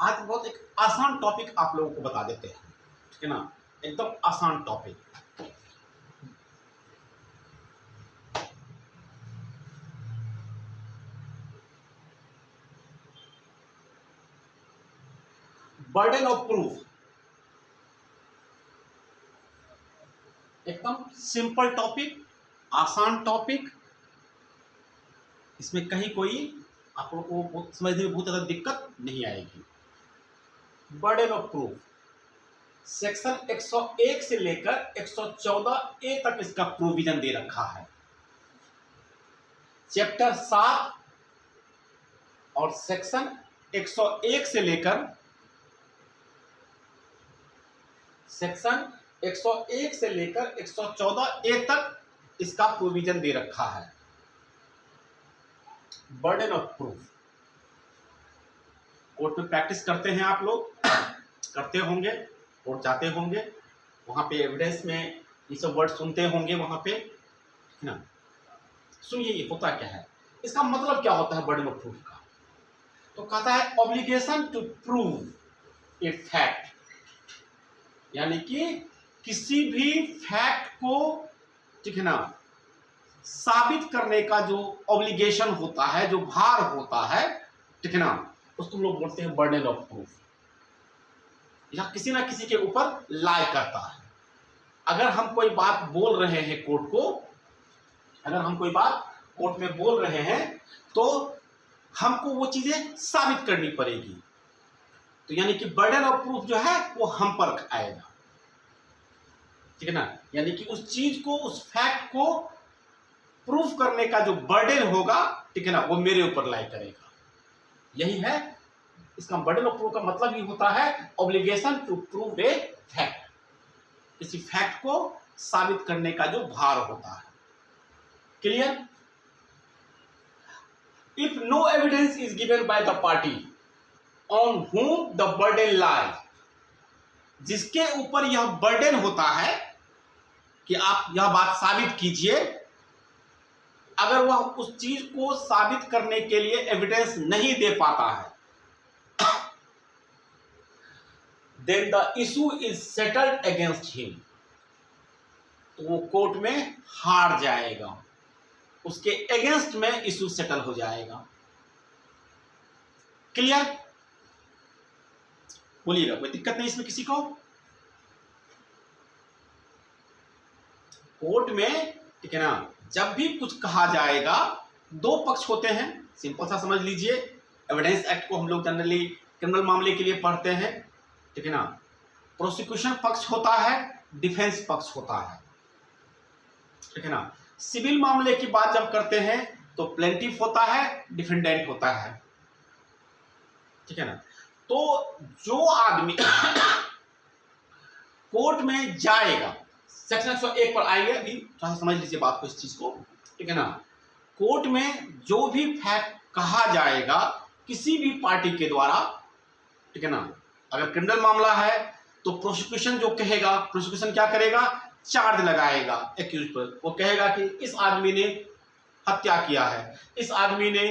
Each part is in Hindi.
आज बहुत एक आसान टॉपिक आप लोगों को बता देते हैं, ठीक है ना। एकदम आसान टॉपिक। बर्डन ऑफ प्रूफ, एकदम सिंपल टॉपिक, आसान टॉपिक। इसमें कहीं कोई आप लोगों को समझने में बहुत ज़्यादा दिक्कत नहीं आएगी। बर्डन ऑफ प्रूफ सेक्शन 101 से लेकर 114 ए तक इसका प्रोविजन दे रखा है। चैप्टर 7 और सेक्शन 101 से लेकर सेक्शन 101 से लेकर 114 ए तक इसका प्रोविजन दे रखा है। बर्डन ऑफ प्रूफ कोर्ट में प्रैक्टिस करते हैं आप लोग, करते होंगे, कोर्ट जाते होंगे, वहां पे एविडेंस में ये सब वर्ड सुनते होंगे वहां पे, है ना। सुनिए ये होता क्या है, इसका मतलब क्या होता है बर्डन ऑफ प्रूफ का। तो कहता है obligation to prove a fact, यानी कि किसी भी फैक्ट को, ठीक है ना, साबित करने का जो ऑब्लिगेशन होता है, जो भार होता है, ठीक है ना, उसको लोग बोलते हैं बर्डन ऑफ प्रूफ। या किसी ना किसी के ऊपर लाई करता है। अगर हम कोई बात बोल रहे हैं कोर्ट को, अगर हम कोई बात कोर्ट में बोल रहे हैं तो हमको वो चीजें साबित करनी पड़ेगी। तो यानी कि बर्डन ऑफ प्रूफ जो है वो हम पर आएगा, ठीक है ना। यानी कि उस चीज को, उस फैक्ट को प्रूफ करने का जो बर्डन होगा, ठीक है ना, वो मेरे ऊपर लाई करेगा। यही है इसका बर्डन ऑफ प्रूफ का मतलब ही होता है obligation to prove a fact, किसी फैक्ट को साबित करने का जो भार होता है। Clear? If no evidence is given by the party on whom the burden lies, जिसके ऊपर यह बर्डन होता है कि आप यह बात साबित कीजिए, अगर वह उस चीज को साबित करने के लिए एविडेंस नहीं दे पाता है, then the issue is settled against him, तो वो कोर्ट में हार जाएगा, उसके अगेंस्ट में इशू सेटल हो जाएगा। क्लियर? बोलिएगा, कोई दिक्कत नहीं इसमें किसी को? कोर्ट में, ठीक है ना, जब भी कुछ कहा जाएगा, दो पक्ष होते हैं, सिंपल सा समझ लीजिए। एविडेंस एक्ट को हम लोग जनरली क्रिमिनल मामले के लिए पढ़ते हैं, ठीक है ना। प्रोसिक्यूशन पक्ष होता है, डिफेंस पक्ष होता है, ठीक है ना। सिविल मामले की बात जब करते हैं तो प्लेंटिफ होता है, डिफेंडेंट होता है, ठीक है ना। तो जो आदमी कोर्ट में जाएगा, सेक्शन 101 पर आएंगे, अभी थोड़ा समझ लीजिए बात को, इस चीज को, ठीक है ना। कोर्ट में जो भी फैक्ट कहा जाएगा किसी भी पार्टी के द्वारा, ठीक है ना, अगर क्रिमिनल मामला है तो प्रोसिक्यूशन जो कहेगा, प्रोसिक्यूशन क्या करेगा, चार्ज लगाएगा एक्यूज पर। वो कहेगा कि इस आदमी ने हत्या किया है, इस आदमी ने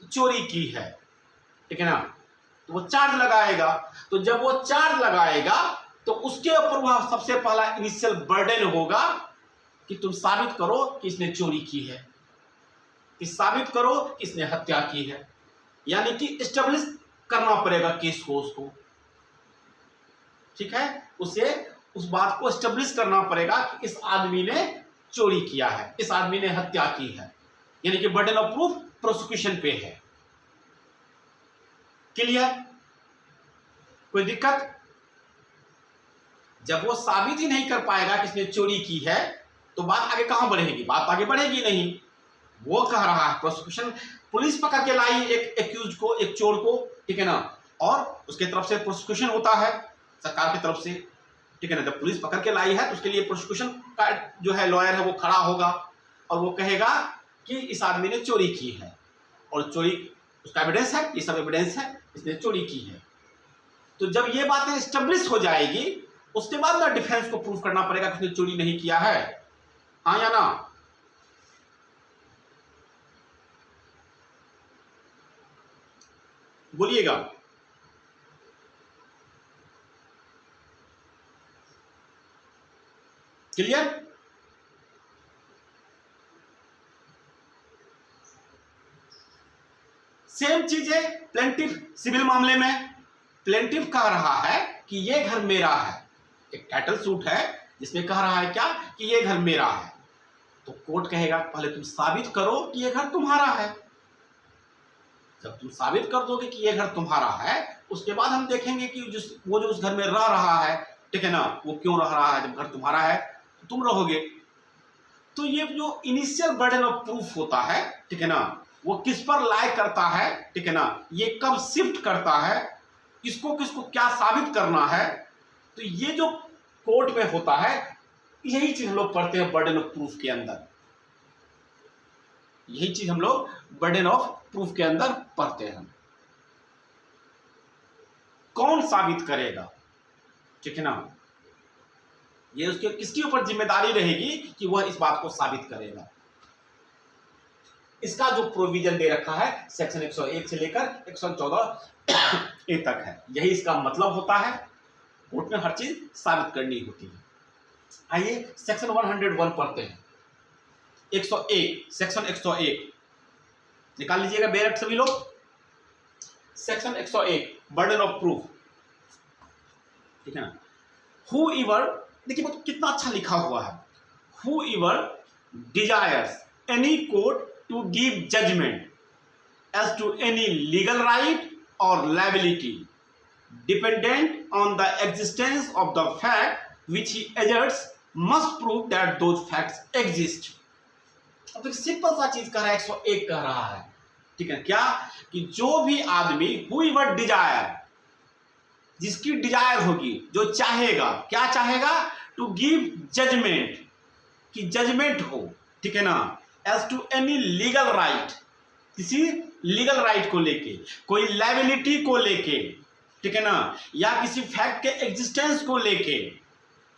चोरी की है, ठीक है ना, तो वो चार्ज लगाएगा। तो जब वो चार्ज लगाएगा तो उसके ऊपर वह सबसे पहला इनिशियल बर्डन होगा कि तुम साबित करो कि इसने चोरी की है, कि साबित करो कि इसने हत्या की है, यानी कि एस्टेब्लिश करना पड़ेगा केस को उसको, ठीक है। उसे उस बात को एस्टेब्लिश करना पड़ेगा कि इस आदमी ने चोरी किया है, इस आदमी ने हत्या की है, यानी कि बर्डन ऑफ प्रूफ प्रोसिक्यूशन पे है। क्लियर? कोई दिक्कत? जब वो साबित ही नहीं कर पाएगा कि इसने चोरी की है तो बात आगे कहां बढ़ेगी, बात आगे बढ़ेगी नहीं। वो कह रहा है प्रोसिक्यूशन, पुलिस पकड़ के लाई एक एक्यूज को, एक चोर को, ठीक है ना, और उसके तरफ से प्रोसिक्यूशन होता है सरकार की तरफ से, ठीक है ना। जब पुलिस पकड़ के लाई है तो उसके लिए प्रोसिक्यूशन का जो है लॉयर है वो खड़ा होगा और वो कहेगा कि इस आदमी ने चोरी की है और चोरी उसका एविडेंस है, ये सब एविडेंस है, इसने चोरी की है। तो जब ये बातें एस्टेब्लिश हो जाएगी उसके बाद ना डिफेंस को प्रूव करना पड़ेगा कि उसने चोरी नहीं किया है, हाँ या ना? बोलिएगा। क्लियर? सेम चीज है प्लेंटिफ सिविल मामले में। प्लेंटिफ कह रहा है कि ये घर मेरा है, एक टाइटल सूट है जिसमें कह रहा है क्या कि ये घर मेरा है। तो कोर्ट कहेगा पहले तुम साबित करो कि ये घर तुम्हारा है। जब तुम साबित कर दोगे कि ये घर तुम्हारा है, उसके बाद हम देखेंगे कि वो जो उस घर में रह रहा है, ठीक है ना, वो क्यों रह रहा है। जब घर तुम्हारा है तो तुम रहोगे। तो ये जो इनिशियल बर्डन ऑफ प्रूफ होता है, ठीक है ना, वो किस पर लाई करता है, ठीक है ना, ये कब शिफ्ट करता है, किसको किसको क्या साबित करना है। तो ये जो कोर्ट में होता है, यही चीज हम लोग पढ़ते हैं बर्डन ऑफ प्रूफ के अंदर। यही चीज हम लोग बर्डन ऑफ प्रूफ के अंदर पढ़ते हैं। कौन साबित करेगा, ठीक है ना, ये उसके किसके ऊपर जिम्मेदारी रहेगी कि वह इस बात को साबित करेगा। इसका जो प्रोविजन दे रखा है सेक्शन 101 से लेकर 114 ए तक है, यही इसका मतलब होता है। कोर्ट में हर चीज साबित करनी होती है। आइए सेक्शन 101 पढ़ते हैं। 101 सेक्शन 101 निकाल लीजिएगा बेरट सभी लोग। सेक्शन 101 बर्डन ऑफ प्रूफ, ठीक है ना। हु एवर, देखिए कितना अच्छा लिखा हुआ है। Who ever desires any court to give judgment as to any legal right or liability dependent on the existence of the fact which he asserts must prove that those facts exist। अब एक सिंपल सा चीज कह रहा है, 101 कह रहा है, ठीक है, क्या कि जो भी आदमी whoever desire, जिसकी डिजायर होगी, जो चाहेगा, क्या चाहेगा, टू गिव जजमेंट, कि जजमेंट हो, ठीक है ना, as to any legal right, किसी लीगल राइट को लेके, कोई लायबिलिटी को लेके, ठीक है ना, या किसी फैक्ट के एग्जिस्टेंस को लेके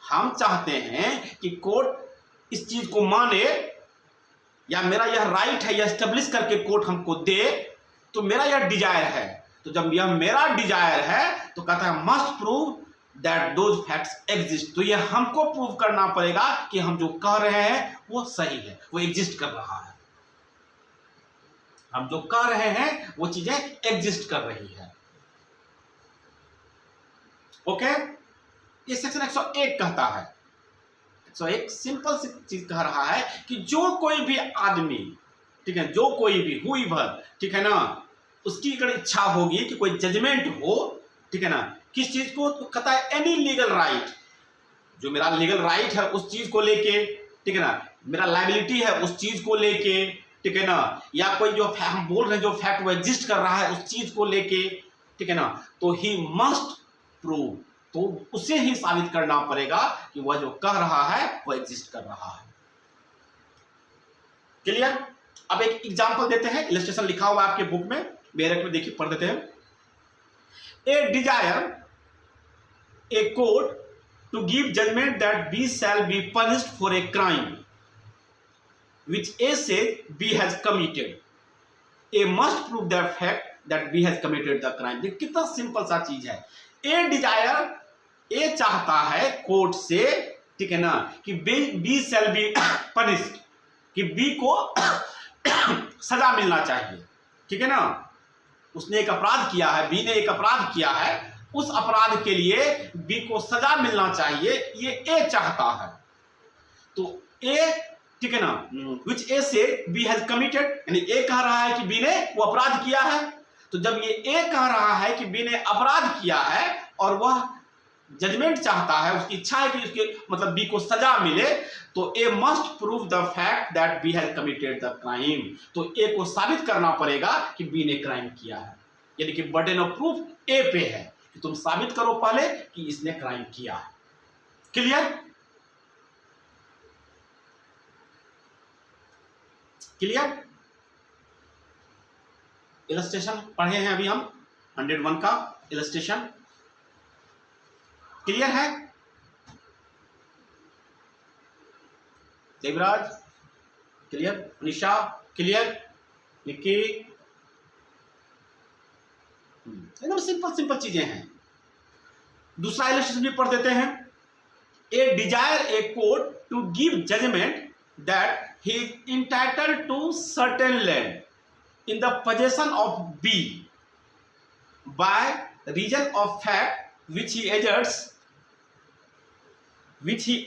हम चाहते हैं कि कोर्ट इस चीज को माने, या मेरा यह राइट है, यह एस्टेब्लिश करके कोर्ट हमको दे, तो मेरा यह डिजायर है। तो जब यह मेरा डिजायर है तो कहता है must prove that those facts exist. तो यह हमको प्रूव करना पड़ेगा कि हम जो कह रहे हैं वो सही है, वो एग्जिस्ट कर रहा है। हम जो कह रहे हैं वो चीजें एग्जिस्ट कर रही है। ओके, ये सेक्शन 101 कहता है। 101 सिंपल सी चीज कह रहा है कि जो कोई भी आदमी, ठीक है, जो कोई भी हुईवर, ठीक है ना, उसकी अगर इच्छा होगी कि कोई जजमेंट हो, ठीक है ना, किस चीज को, तो कहता है एनी लीगल राइट, जो मेरा लीगल राइट है उस चीज को लेके, ठीक है ना, मेरा लायबिलिटी है उस चीज को लेके, ठीक है ना, या कोई जो हम बोल रहे हैं जो फैक्ट वो एग्जिस्ट कर रहा है उस चीज को लेके, ठीक है ना, तो ही मस्ट प्रूव, तो उसे ही साबित करना पड़ेगा कि वह जो कह रहा है वो एग्जिस्ट कर रहा है। क्लियर? अब एक एग्जांपल देते हैं, इलस्ट्रेशन लिखा हुआ है आपके बुक में, बेरक में देखिए, पढ़ देते हैं। A Dzire a court to give judgment that B shall be punished for a crime which A says B has committed, A must prove the fact that B has committed the crime। देखिए कितना सिंपल सा चीज है। ए डिजायर, ए चाहता है कोर्ट से, ठीक है ना, कि बी शैल बी पनिश्ड, कि बी को सजा मिलना चाहिए, ठीक है ना। उसने एक अपराध किया है, बी ने एक अपराध किया है, उस अपराध के लिए बी को सजा मिलना चाहिए, ये ए चाहता है। तो ए, ठीक है ना, विच ए से बी हैज कमिटेड, यानी ए कह रहा है कि बी ने वो अपराध किया है। तो जब ये ए कह रहा है कि बी ने अपराध किया है और वह जजमेंट चाहता है, उसकी इच्छा है कि उसके मतलब बी को सजा मिले, तो A must prove the fact that B has committed the crime. तो ए को साबित करना पड़ेगा कि बी ने क्राइम किया है, यानी कि बर्डन ऑफ प्रूफ ए पे है कि तुम साबित करो पहले कि इसने क्राइम किया है। क्लियर? क्लियर? इलस्ट्रेशन पढ़े हैं अभी हम 101 का इलस्ट्रेशन। क्लियर है? देवराज क्लियर? निशा क्लियर? निक्की, एकदम सिंपल सिंपल चीजें हैं। दूसरा इलस्ट्रेशन भी पढ़ देते हैं। A desire a court to give judgment that he is entitled to certain land in the possession of B by reason of fact which he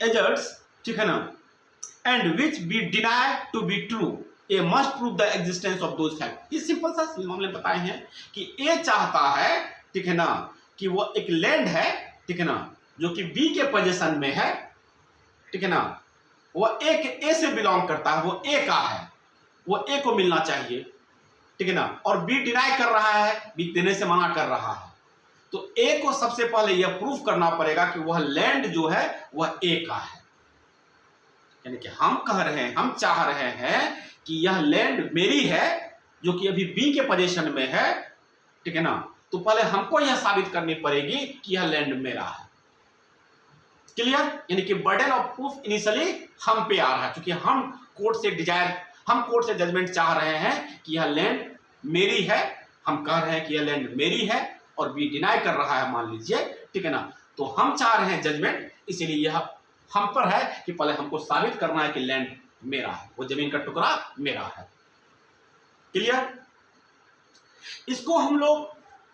asserts, ठीक है ना, and which B deny to be true, A must prove the existence of those fact. ये सिंपल सा मामले बताए हैं कि ए चाहता है, ठीक है ना, कि वो एक लैंड है, ठीक है ना, जो कि बी के पोजीशन में है, ठीक है ना, वो ए से बिलोंग करता है, वो ए का है, वो ए को मिलना चाहिए, ठीक है ना, और बी डिनाई कर रहा है, बी देने से मना कर रहा है। तो ए को सबसे पहले यह प्रूफ करना पड़ेगा कि वह लैंड जो है वह ए का है। यानी कि हम कह रहे हैं, हम चाह रहे हैं कि यह लैंड मेरी है जो कि अभी बी के पोजीशन में है, ठीक है ना, तो पहले हमको यह साबित करनी पड़ेगी कि यह लैंड मेरा है। क्लियर? यानी कि बर्डन ऑफ प्रूफ इनिशियली हम पे आ रहा है, क्योंकि हम कोर्ट से जजमेंट चाह रहे हैं कि यह लैंड मेरी है, हम कह रहे हैं कि यह लैंड मेरी है और बी डिनाई कर रहा है, मान लीजिए, ठीक है ना, तो हम चाह रहे हैं जजमेंट, इसीलिए यह हम पर है कि पहले हमको साबित करना है कि लैंड मेरा है, वो जमीन का टुकड़ा मेरा है। क्लियर? इसको हम लोग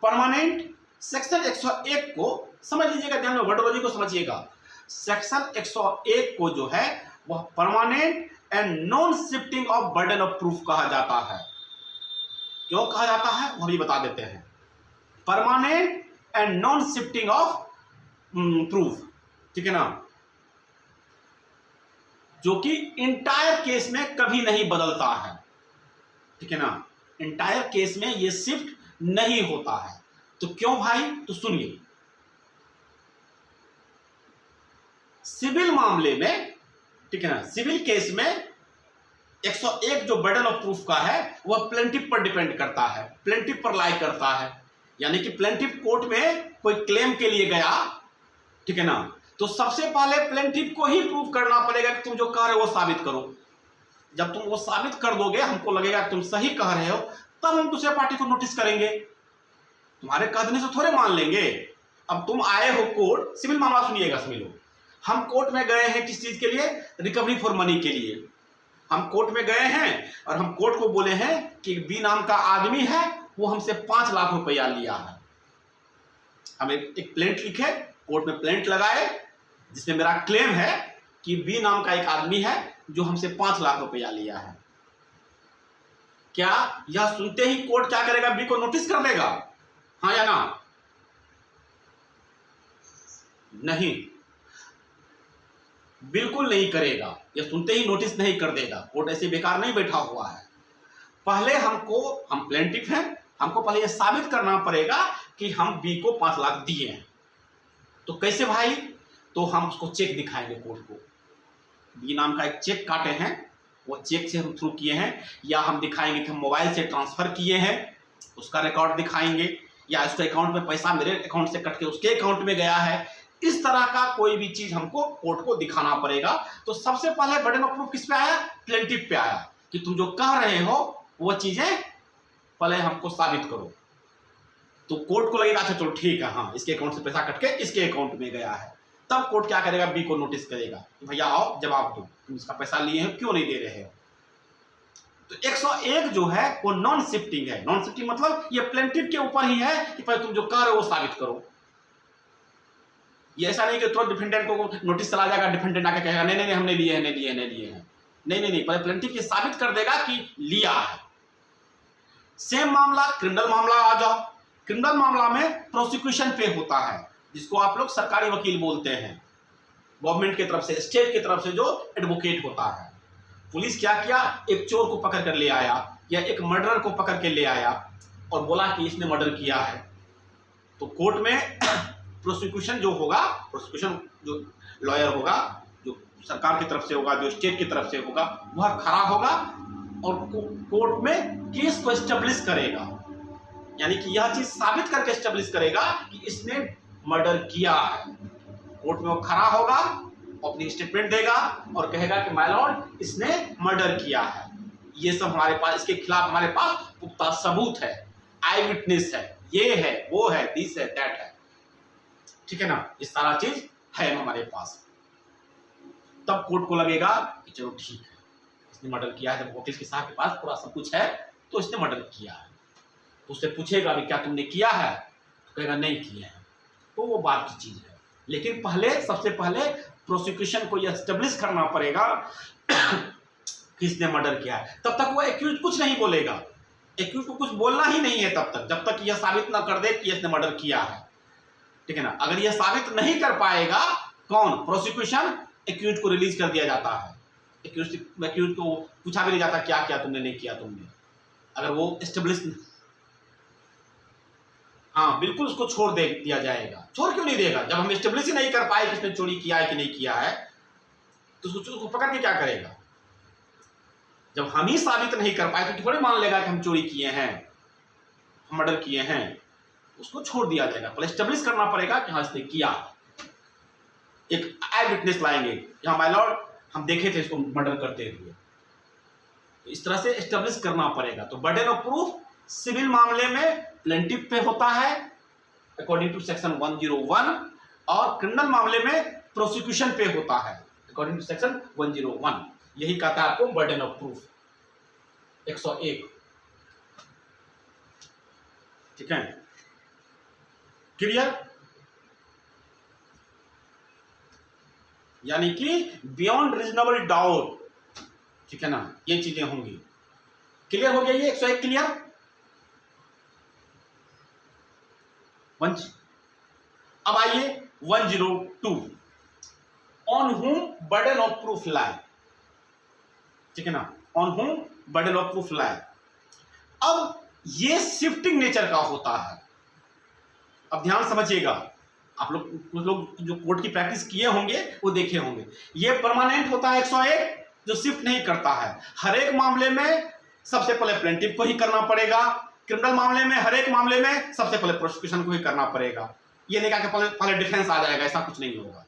परमानेंट सेक्शन 101 को समझ लीजिएगा, ध्यान में वर्डोलॉजी को समझिएगा। सेक्शन 101 को जो है वह permanent and non shifting of burden of proof कहा जाता है। क्यों कहा जाता है वो भी बता देते हैं। Permanent and non shifting of proof, ठीक है ना, जो कि इंटायर केस में कभी नहीं बदलता है, ठीक है ना, इंटायर केस में ये शिफ्ट नहीं होता है। तो क्यों भाई? तो सुनिए, सिविल मामले में, ठीक है ना, सिविल केस में 101 जो बर्डन ऑफ प्रूफ का है वह प्लेंटिफ पर डिपेंड करता है, प्लेंटिफ पर लाई करता है। यानी कि प्लेंटिफ कोर्ट में कोई क्लेम के लिए गया, ठीक है ना, तो सबसे पहले प्लेंटिफ को ही प्रूफ करना पड़ेगा कि तुम जो कह रहे हो वो साबित करो। जब तुम वो साबित कर दोगे, हमको लगेगा कि तुम सही कह रहे हो, तब हम दूसरे पार्टी को नोटिस करेंगे। तुम्हारे कह देने से थोड़े मान लेंगे। अब तुम आए हो कोर्ट, सिविल मामला सुनिएगा, समझ हम कोर्ट में गए हैं किस चीज के लिए? रिकवरी फॉर मनी के लिए। हम कोर्ट में गए हैं और हम कोर्ट को बोले हैं कि बी नाम का आदमी है, वो हमसे 5 लाख रुपया लिया है। हम एक प्लेंट लिखे, कोर्ट में प्लेंट लगाए, जिसमें मेरा क्लेम है कि बी नाम का एक आदमी है जो हमसे 5 लाख रुपया लिया है। क्या यह सुनते ही कोर्ट क्या करेगा? बी को नोटिस कर देगा, हाँ या ना? नहीं, बिल्कुल नहीं करेगा। यह सुनते ही नोटिस नहीं कर देगा। कोर्ट ऐसे बेकार नहीं बैठा हुआ है। पहले हम प्लेंटिफ हैं, हमको पहले यह साबित करना पड़ेगा कि हम बी को 5 लाख दिए हैं। तो कैसे भाई? तो हम उसको चेक दिखाएंगे कोर्ट को। बी नाम का एक चेक काटे हैं, वो चेक से हम थ्रू किए हैं, या हम दिखाएंगे कि हम मोबाइल से ट्रांसफर किए हैं, उसका रिकॉर्ड दिखाएंगे, या उसके अकाउंट में पैसा मेरे अकाउंट से कट के उसके अकाउंट में गया है। इस तरह का कोई भी चीज हमको कोर्ट को दिखाना पड़ेगा। तो सबसे पहले बर्डन ऑफ प्रूफ किस पे आया? प्लेंटिफ पे आया कि तुम जो कह रहे हो वो चीजें पहले हमको साबित करो। तो कोर्ट को लगेगा अच्छा चलो ठीक है, हाँ इसके अकाउंट से पैसा कट के इसके अकाउंट में गया है। तब कोर्ट क्या करेगा? बी को नोटिस करेगा कि भैया आओ जवाब दो, तुम इसका पैसा लिए हो, क्यों नहीं दे रहे हो। तो 101 जो है वो नॉन शिफ्टिंग है। नॉन शिफ्टिंग मतलब ये प्लेंटिफ के ऊपर ही है कि पहले तुम जो कह रहे हो वो साबित करो। ये ऐसा नहीं कि तुरंत डिफेंडेंट को नोटिस चला जाएगा, डिफेंडेंट आके कहेगा नहीं नहीं हमने लिए हैं, नहीं लिए हैं, नहीं लिए हैं। नहीं, पहले प्लेंटिफ ये साबित कर देगा कि लिया है। सेम मामला क्रिमिनल मामला आ जाओ। क्रिमिनल मामला में प्रोसिक्यूशन पे होता है, जिसको आप लोग सरकारी वकील बोलते हैं। गवर्नमेंट की तरफ से, स्टेट की तरफ से जो एडवोकेट होता है। पुलिस क्या किया? एक चोर को पकड़ कर ले आया या एक मर्डरर को पकड़ के ले आया और बोला कि इसने मर्डर किया है। तो कोर्ट में प्रोसिक्यूशन जो होगा, प्रोसिक्यूशन जो लॉयर होगा, जो सरकार की तरफ से होगा, जो स्टेट की तरफ से होगा, वह खड़ा होगा और कोर्ट में केस को एस्टेब्लिश करेगा। यानी कि यह चीज साबित करके एस्टेब्लिश करेगा कि इसने मर्डर किया है। कोर्ट में वो खड़ा होगा, अपनी स्टेटमेंट देगा और कहेगा कि माय लॉर्ड इसने मर्डर किया है। ये सब हमारे पास, इसके खिलाफ हमारे पास पुख्ता सबूत है, आई विटनेस है, ये है, वो है, दिस है, दैट है, ठीक है ना। ये सारा चीज है हमारे पास। तब कोर्ट को लगेगा कि चलो ठीक है, इसने मर्डर किया है। जब वकील के साहब के पास पूरा सब कुछ है तो इसने मर्डर किया है, तो उससे पूछेगा अभी क्या तुमने किया है, तो कहेगा नहीं किया है, तो वो बात की चीज है। लेकिन पहले, सबसे पहले प्रोसिक्यूशन को यह एस्टेब्लिश करना पड़ेगा किसने मर्डर किया है। तब तक वो एक्यूज कुछ नहीं बोलेगा, एक्यूज को कुछ बोलना ही नहीं है तब तक, जब तक यह साबित ना कर दे कि इसने मर्डर किया है, ठीक है ना। अगर यह साबित नहीं कर पाएगा कौन, प्रोसिक्यूशन, एक्यूज को रिलीज कर दिया जाता है। एक्यूज को पूछा भी नहीं जाता क्या किया तुमने, नहीं किया तुमने। अगर वो एस्टेब्लिश, हाँ बिल्कुल उसको छोड़ दे दिया जाएगा। छोड़ क्यों नहीं देगा, जब हम एस्टेब्लिश ही नहीं कर पाए कि इसने चोरी किया है कि नहीं किया है, तो उसको पकड़ के क्या करेगा। जब हम ही साबित नहीं कर पाए तो थोड़ी मान लेगा कि हम चोरी किए हैं, हम मर्डर किए हैं, उसको छोड़ दिया जाएगा। पहले एस्टेब्लिश करना पड़ेगा कि हाँ इसने किया। एक आई विटनेस लाएंगे कि हाँ माय लॉर्ड हम देखे थे इसको मर्डर करते हुए, तो इस तरह से एस्टेब्लिश करना पड़ेगा। तो बर्डन ऑफ प्रूफ सिविल मामले में प्लेंटिफ पे होता है अकॉर्डिंग टू सेक्शन 101, और क्रिमिनल मामले में प्रोसिक्यूशन पे होता है अकॉर्डिंग टू सेक्शन 101। यही कहता है आपको बर्डन ऑफ प्रूफ 101, ठीक है, क्लियर। यानी कि बियॉन्ड रीजनेबल डाउट, ठीक है ना, ये चीजें होंगी। क्लियर हो गया ये 101 क्लियर। अब आइए 102, ऑन हुम बर्डन ऑफ प्रूफ लाई, ठीक है ना, ऑन हुम बर्डन ऑफ प्रूफ लाई। अब ये शिफ्टिंग नेचर का होता है। अब ध्यान समझिएगा, आप लोग, कुछ लोग जो कोर्ट की प्रैक्टिस किए होंगे वो देखे होंगे, ये परमानेंट होता है 101, जो शिफ्ट नहीं करता है। हर एक मामले में सबसे पहले प्लेंटिफ को ही करना पड़ेगा, क्रिमिनल मामले में हर एक मामले में सबसे पहले प्रोसिक्यूशन को ही करना पड़ेगा। ये नहीं कहा कि पहले डिफेंस आ जाएगा, ऐसा कुछ नहीं होगा।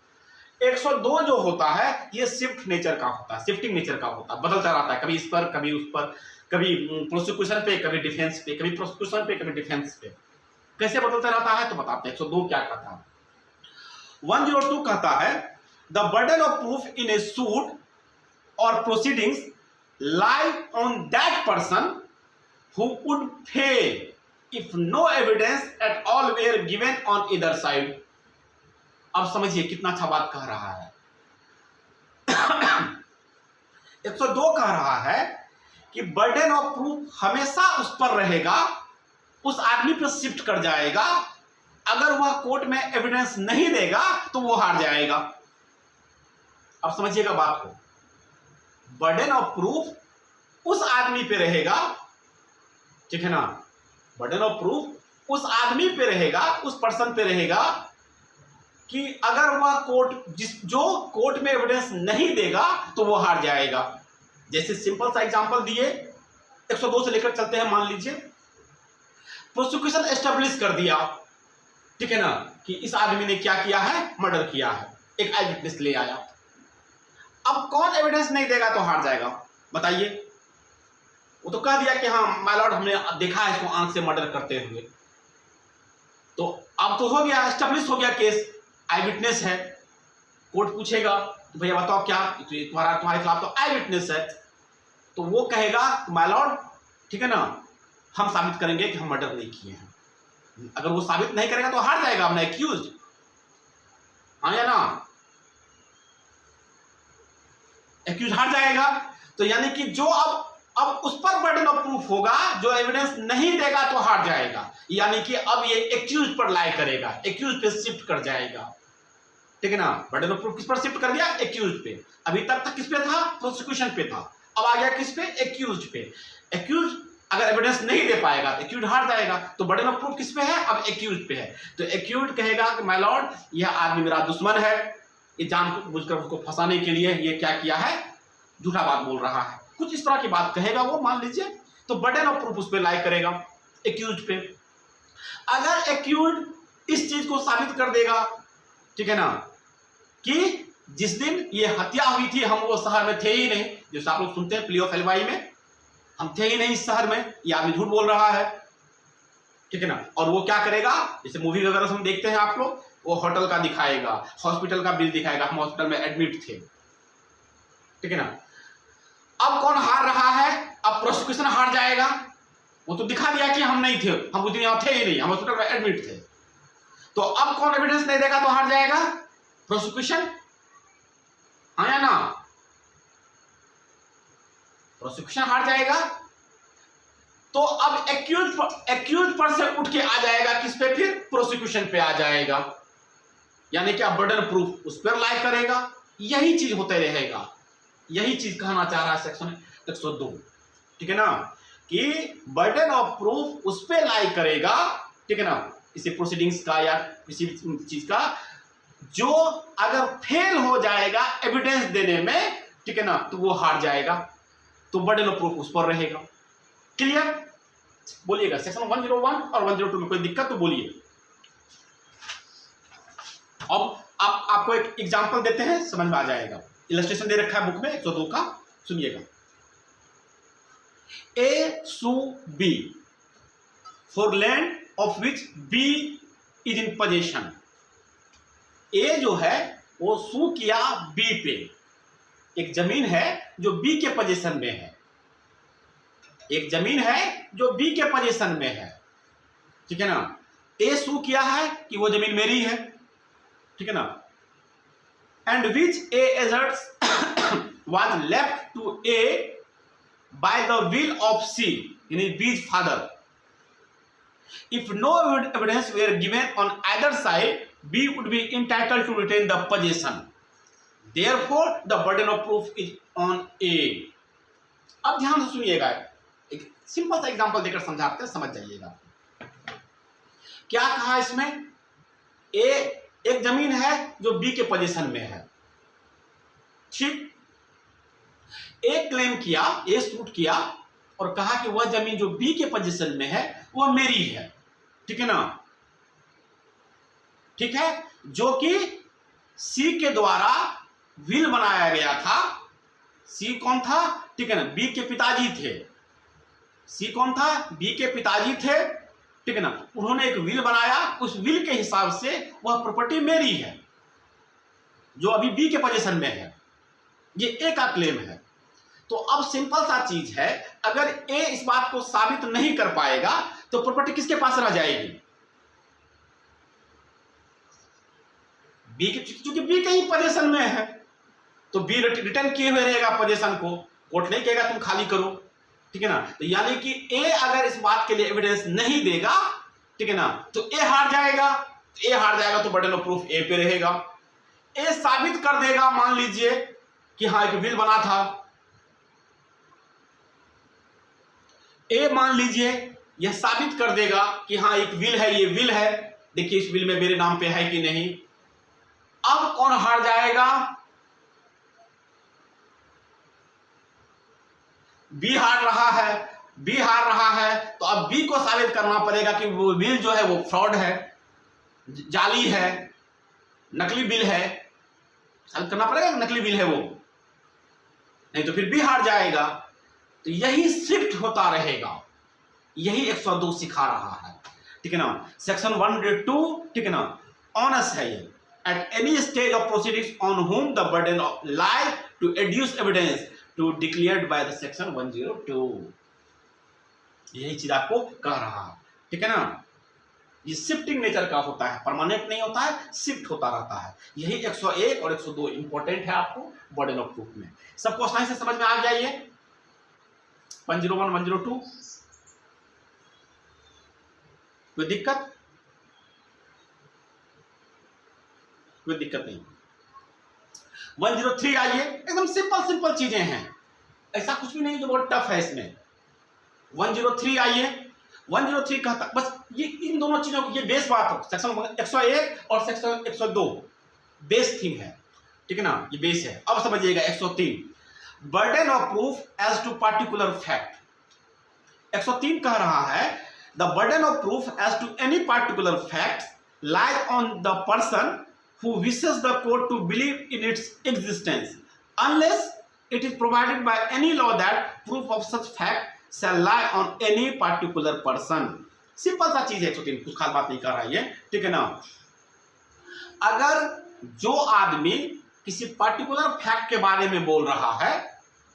102 जो होता है ये शिफ्ट नेचर का होता है, शिफ्टिंग नेचर का होता है, बदलता रहता है, कभी इस पर कभी उस पर, कभी प्रोसिक्यूशन पे कभी डिफेंस पे, कभी प्रोसिक्यूशन पे कभी डिफेंस पे, कैसे बदलता रहता है तो बताते हैं। 102 क्या कहता है। 102 कहता है the burden of proof in A suit और proceedings lie on that person who would fail if no evidence at all were given on either side। अब समझिए कितना अच्छा बात कह रहा है। 102 कह रहा है कि बर्डन ऑफ प्रूफ हमेशा उस पर रहेगा, उस आदमी पर शिफ्ट कर जाएगा। अगर वह कोर्ट में एविडेंस नहीं देगा तो वो हार जाएगा। अब समझिएगा बात को, बर्डन ऑफ प्रूफ उस आदमी पे रहेगा, ठीक है ना, बर्डन ऑफ प्रूफ उस आदमी पे रहेगा, उस पर्सन पे रहेगा कि अगर वह जो कोर्ट में एविडेंस नहीं देगा तो वो हार जाएगा। जैसे सिंपल सा एग्जांपल दिए, 102 से लेकर चलते हैं। मान लीजिए प्रोसिक्यूशन एस्टेब्लिश कर दिया, ठीक है ना, कि इस आदमी ने क्या किया है, मर्डर किया है, एक आई विटनेस ले आया। अब कौन एविडेंस नहीं देगा तो हार जाएगा, बताइए। वो तो कह दिया कि हाँ माय लॉर्ड हमने देखा है इसको आंख से मर्डर करते हुए, तो अब तो हो गया, एस्टेब्लिश हो गया केस, आई विटनेस है। कोर्ट पूछेगा तो भैया बताओ क्या, तुम्हारे खिलाफ तो आई विटनेस है, तो वो कहेगा माय लॉर्ड ठीक है ना, हम साबित करेंगे कि हम मर्डर नहीं किए हैं। अगर वो साबित नहीं करेगा तो हार जाएगा अपना एक्यूज, हाँ या ना, एक्यूज हार जाएगा। तो यानी कि जो अब उस पर बर्डन ऑफ प्रूफ होगा, जो एविडेंस नहीं देगा तो हार जाएगा। यानी कि अब ये एक्यूज पर लाई करेगा, एक्यूज पे शिफ्ट कर जाएगा, ठीक है ना। बर्डन ऑफ प्रूफ किस पर शिफ्ट कर दिया, एक्यूज पे। अभी तक किस पे था, प्रोसिक्यूशन पे था, अब आ गया किस पे, एक्यूज पे। एक्यूज अगर एविडेंस नहीं दे पाएगा तो एक्यूज हार जाएगा। तो बर्डन ऑफ प्रूफ किस पे है, अब एक्यूज पे है। तो एक्यूज कहेगा कि माय लॉर्ड यह आदमी मेरा दुश्मन है, ये जानबूझकर उसको फंसाने के लिए ये क्या किया है, झूठा बात बोल रहा है, कुछ इस तरह की बात कहेगा वो, मान लीजिए। तो बर्डन ऑफ प्रूफ उस पर लाई करेगा, एक्यूज पे। अगर एक्यूज इस चीज को साबित कर देगा, ठीक है ना, कि जिस दिन ये हत्या हुई थी हम वो शहर में थे ही नहीं, जैसे आप लोग सुनते हैं प्ली ऑफ एलवाई में, हम थे ही नहीं इस शहर में, ये आदमी झूठ बोल रहा है, ठीक है ना। और वो क्या करेगा, जैसे मूवी वगैरह हम देखते हैं आप लोग, वो होटल का दिखाएगा, हॉस्पिटल का बिल दिखाएगा, हम हॉस्पिटल में एडमिट थे, ठीक है ना। अब कौन हार रहा है? अब प्रोसिक्यूशन हार जाएगा। वो तो दिखा दिया कि हम नहीं थे, हम उस दिन यहाँ थे ही नहीं, हम हॉस्पिटल में एडमिट थे। तो अब कौन एविडेंस नहीं देगा तो हार जाएगा? प्रोसिक्यूशन, हाँ या ना? प्रोसिक्यूशन हार जाएगा। तो अब एक्यूज पर से उठ के आ जाएगा किस पे? फिर प्रोसिक्यूशन पे आ जाएगा। यानी कि अब बर्डन प्रूफ उस पर लाई करेगा। यही चीज होते रहेगा, यही चीज कहना चाह रहा है सेक्शन 102, ठीक है ना, कि बर्डन ऑफ प्रूफ उस पे लाई करेगा, ठीक है ना, किसी प्रोसीडिंग्स का या किसी चीज का जो अगर फेल हो जाएगा एविडेंस देने में, ठीक है ना, तो वो हार जाएगा। तो बर्डन ऑफ प्रूफ उस पर रहेगा। क्लियर? बोलिएगा सेक्शन 101 और 102 में कोई दिक्कत तो बोलिए। अब आपको एक एग्जांपल देते हैं, समझ में आ जाएगा। इलस्ट्रेशन दे रखा है बुक में 102 का, सुनिएगा। A sue B for land of which B is in possession. A जो है वो सू किया बी पे, एक जमीन है जो बी के पोजीशन में है, एक जमीन है जो बी के पोजीशन में है, ठीक है ना। ए सू किया है कि वो जमीन मेरी है, ठीक है ना, and which A asserts was left to A by the will of C, यानी B's father. If no evidence were given on either side, B would be entitled to retain the possession, therefore the burden of proof is on A। अब ध्यान से सुनिएगा, एक सिंपल सा एग्जांपल देकर समझाते हैं, समझ जाइएगा। क्या कहा इसमें? ए एक जमीन है जो बी के पोजीशन में है, ठीक। ए क्लेम किया, ए सूट किया और कहा कि वह जमीन जो बी के पोजीशन में है वह मेरी है, ठीक है ना, ठीक है, जो कि सी के द्वारा विल बनाया गया था। सी कौन था? ठीक है ना, बी के पिताजी थे। सी कौन था? बी के पिताजी थे, ठीक है ना। उन्होंने एक विल बनाया, उस विल के हिसाब से वह प्रॉपर्टी मेरी है जो अभी बी के पोजीशन में है। ये ए का क्लेम है। तो अब सिंपल सा चीज है, अगर ए इस बात को साबित नहीं कर पाएगा तो प्रॉपर्टी किसके पास रह जाएगी? बी के, क्योंकि बी के ही पोजीशन में है तो बी रिटर्न किए हुए रहेगा पोजीशन को, कोर्ट नहीं कहेगा तुम खाली करो, ठीक है ना। तो यानी कि ए अगर इस बात के लिए एविडेंस नहीं देगा, ठीक है ना, तो ए हार जाएगा। ए हार जाएगा तो बर्डन ऑफ प्रूफ ए पे रहेगा। ए साबित कर देगा, मान लीजिए कि हाँ एक विल बना था, ए मान लीजिए यह साबित कर देगा कि हाँ एक विल है, ये विल है, देखिए इस विल में मेरे नाम पे है कि नहीं। अब कौन हार जाएगा? बी हार रहा है। बी हार रहा है तो अब बी को साबित करना पड़ेगा कि वो बिल जो है वो फ्रॉड है, जाली है, नकली बिल है। साबित करना पड़ेगा नकली बिल है वो, नहीं तो फिर बी हार जाएगा। तो यही शिफ्ट होता रहेगा, यही 102 सिखा रहा है, ठीक है ना। सेक्शन 102, ठीक है ना, ऑनस है ये। At any stage of proceedings on whom the burden of lie to adduce evidence to declared by the section 102, यही चीज आपको कह रहा है, ठीक है ना। ये शिफ्टिंग नेचर का होता है, परमानेंट नहीं होता है, शिफ्ट होता रहता है। यही 101 और 102 इंपॉर्टेंट है आपको बर्डन ऑफ प्रूफ में। सबको आसानी से समझ में आ गया ये 101 102? कोई दिक्कत? कोई दिक्कत नहीं। 103 आइए, एकदम सिंपल चीजें हैं, ऐसा कुछ भी नहीं जो बहुत टफ है इसमें। 103 आइए। 103 कहता बस ये इन दोनों चीजों की ये बेस बात हो, सेक्शन 101 और सेक्शन 102 बेस थिंग है, ठीक है ना, ये बेस है। अब समझिएगा 103 burden of proof as to particular fact. 103 कह रहा है the burden of proof as to any particular fact lies on the person who wishes the court to believe in its existence unless it is provided by any law that proof of such fact shall lie on any particular person। Simple सा चीज है 103, कुछ खास बात नहीं कर रहा है ये, ठीक है ना। अगर जो आदमी किसी पर्टिकुलर फैक्ट के बारे में बोल रहा है,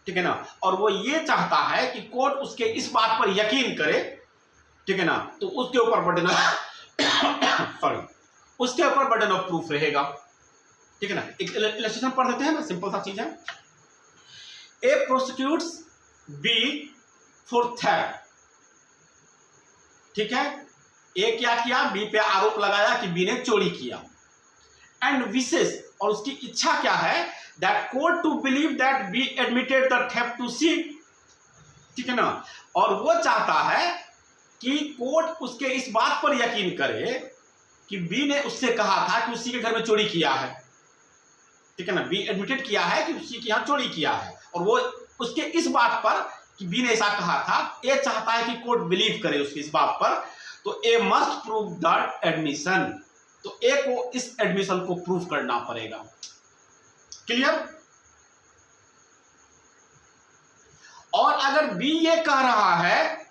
ठीक है ना, और वो ये चाहता है कि कोर्ट उसके इस बात पर यकीन करे, ठीक है ना, तो उसके ऊपर बर्डन सॉरी उसके ऊपर बर्डन ऑफ प्रूफ रहेगा, ठीक है ना। एक इलस्ट्रेशन पढ़ देते हैं ना, सिंपल सा चीज है। ए प्रोसिक्यूट्स बी फॉर थेफ्ट, ठीक है, ए क्या किया, बी पे आरोप लगाया कि बी ने चोरी किया, एंड विशेष और उसकी इच्छा क्या है, that court to believe that B admitted the theft to C, ठीक है ना, और वो चाहता है कि कोर्ट उसके इस बात पर यकीन करे कि बी ने उससे कहा था कि उसी के घर में चोरी किया है, ठीक है ना, बी एडमिटेड किया है कि उसी के यहां चोरी किया है, और वो उसके इस बात पर कि बी ने ऐसा कहा था, ए चाहता है कि कोर्ट बिलीव करे उसकी इस बात पर, तो A must prove that admission, तो ए को इस एडमिशन को प्रूव करना पड़ेगा। क्लियर? और अगर बी ये कह रहा है,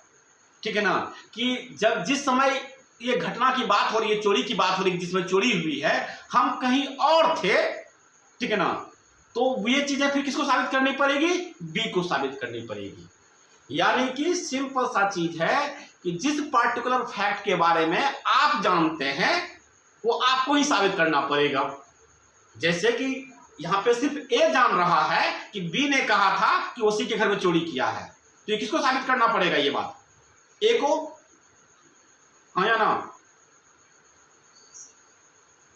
ठीक है ना, कि जब जिस समय ये घटना की बात हो रही है, चोरी की बात हो रही है, जिसमें चोरी हुई है, हम कहीं और थे, ठीक है ना, तो ये चीजें फिर किसको साबित करनी पड़ेगी, बी को साबित करनी पड़ेगी। यानी कि सिंपल सा चीज है कि जिस पार्टिकुलर फैक्ट के बारे में आप जानते हैं वो आपको ही साबित करना पड़ेगा। जैसे कि यहां पे सिर्फ ए जान रहा है कि बी ने कहा था कि उसी के घर में चोरी किया है, तो ये किसको साबित करना पड़ेगा, ये बात ए को, हाँ या ना,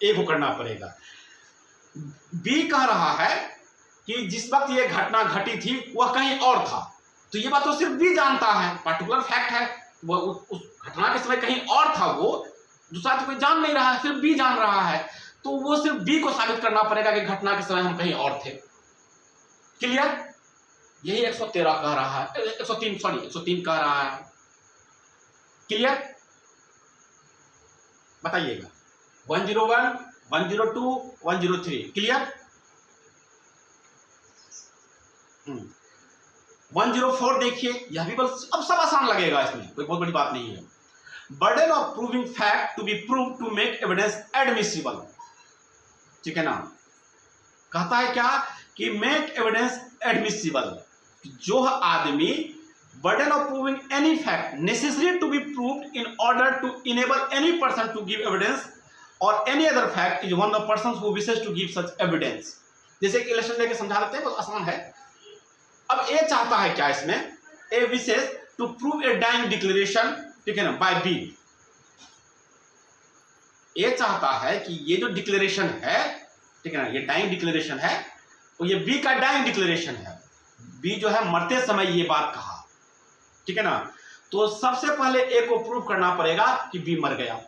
ए को करना पड़ेगा। बी कह रहा है कि जिस वक्त ये घटना घटी थी वह कहीं और था, तो ये बात तो सिर्फ बी जानता है, पर्टिकुलर फैक्ट है, वो उस घटना के समय कहीं और था, वो दूसरा तो कोई जान नहीं रहा है, सिर्फ बी जान रहा है, तो वो सिर्फ बी को साबित करना पड़ेगा कि घटना के समय हम कहीं और थे। क्लियर? यही 113 कह रहा है, 103 कह रहा है। क्लियर? बताइएगा। 101, 102, 103 क्लियर? 104 देखिए, यह भी बस अब सब आसान लगेगा, इसमें कोई बहुत बड़ी बात नहीं है। Burden of proving fact to be prove to make evidence admissible, ठीक है ना, कहता है क्या कि मेक एविडेंस एडमिसिबल, जो आदमी burden of proving any fact necessary to be proved in order to enable any person to give evidence और any other fact is one of the person who wishes to give such evidence. जैसे कि इलस्ट्रेशन लेके समझा देते हैं, बहुत आसान है। अब ए चाहता है क्या, इसमें A wishes to prove a dying declaration, ठीक है ना, बाय बी। ए चाहता है कि ये जो डिक्लेरेशन है, ठीक है ना, ये डाइंग डिक्लेरेशन है, तो ये बी का डाइंग डिक्लेरेशन है, बी जो है मरते समय ये बात कहा, ठीक है ना, तो सबसे पहले ए को प्रूव करना पड़ेगा कि बी मर गया।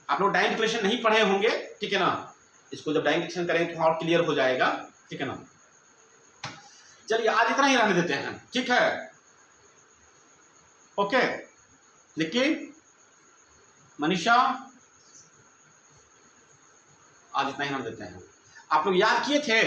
आप लोग डाइंग डिक्लेरेशन नहीं पढ़े होंगे, ठीक है ना, इसको जब डाइंग डिक्लेरेशन करेंगे तो और क्लियर हो जाएगा, ठीक है ना। चलिए आज इतना ही रहने देते हैं, ठीक है, ओके। लेकिन मनीषा आज इतना ही रहने देते हैं। आप लोग याद किए थे